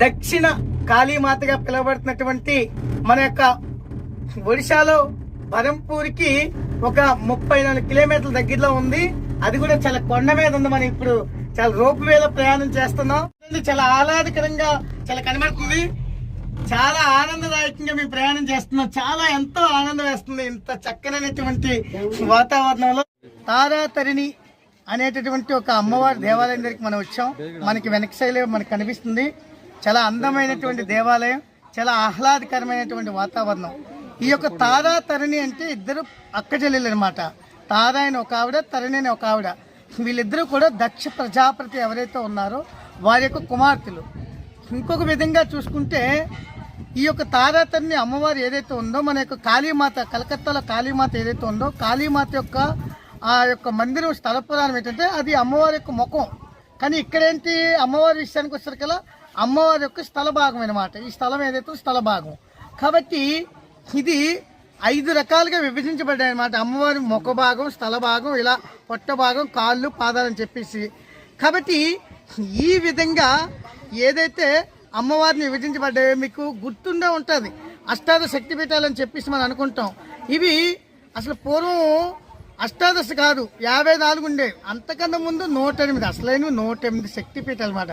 దక్షిణ కాళీమాతగా పిలువబడుతున్నటువంటి మన యొక్క ఒడిశాలో బరంపూర్కి ఒక 34 కిలోమీటర్ల దగ్గరలో ఉంది. అది కూడా చాలా కొండ మీద ఉంది. మనం ఇప్పుడు చాలా రోప్ వేలో ప్రయాణం చేస్తున్నాం. చాలా ఆహ్లాదకరంగా చాలా కనబడుతుంది. చాలా ఆనందదాయకంగా మేము ప్రయాణం చేస్తున్నాం. చాలా ఎంతో ఆనందం వేస్తుంది ఇంత చక్కనైనటువంటి వాతావరణంలో. తారాతరిణి అనేటటువంటి ఒక అమ్మవారి దేవాలయం దగ్గరికి మనం వచ్చాం. మనకి వెనక శైలి మనకు కనిపిస్తుంది. చాలా అందమైనటువంటి దేవాలయం, చాలా ఆహ్లాదకరమైనటువంటి వాతావరణం. ఈ యొక్క తారాతరిణి అంటే ఇద్దరు అక్క చెల్లెలు అనమాట. తారా అని ఒక ఆవిడ, తరణి అని ఒక ఆవిడ. వీళ్ళిద్దరూ కూడా దక్ష ప్రజాపతి ఎవరైతే ఉన్నారో వారి యొక్క కుమార్తెలు. ఇంకొక విధంగా చూసుకుంటే ఈ యొక్క తారాతరిణి అమ్మవారు ఏదైతే ఉందో, మన యొక్క కాళీమాత, కలకత్తాలో కాళీమాత ఏదైతే ఉందో, కాళీమాత యొక్క ఆ యొక్క మందిరం స్థల పురాణం ఏంటంటే అది అమ్మవారి యొక్క ముఖం. కానీ ఇక్కడేంటి, అమ్మవారి విషయానికి వచ్చేసరికల్లా అమ్మవారి యొక్క స్థల భాగం అనమాట. ఈ స్థలం ఏదైతే స్థల భాగం కాబట్టి ఇది 5 రకాలుగా విభజించబడ్డాయి అనమాట. అమ్మవారి ముఖ భాగం, స్థల భాగం, ఇలా పొట్ట భాగం, కాళ్ళు, పాదాలని చెప్పేసి. కాబట్టి ఈ విధంగా ఏదైతే అమ్మవారిని విభజించబడ్డాయో మీకు గుర్తుండే ఉంటుంది. అష్టాదశ శక్తిపీఠాలని చెప్పేసి మనం అనుకుంటాం. ఇవి అసలు పూర్వం అష్టాదశ కాదు, 54 ఉండేవి. అంతకన్నా ముందు 108, అసలైన 108 శక్తిపీఠాలు అన్నమాట.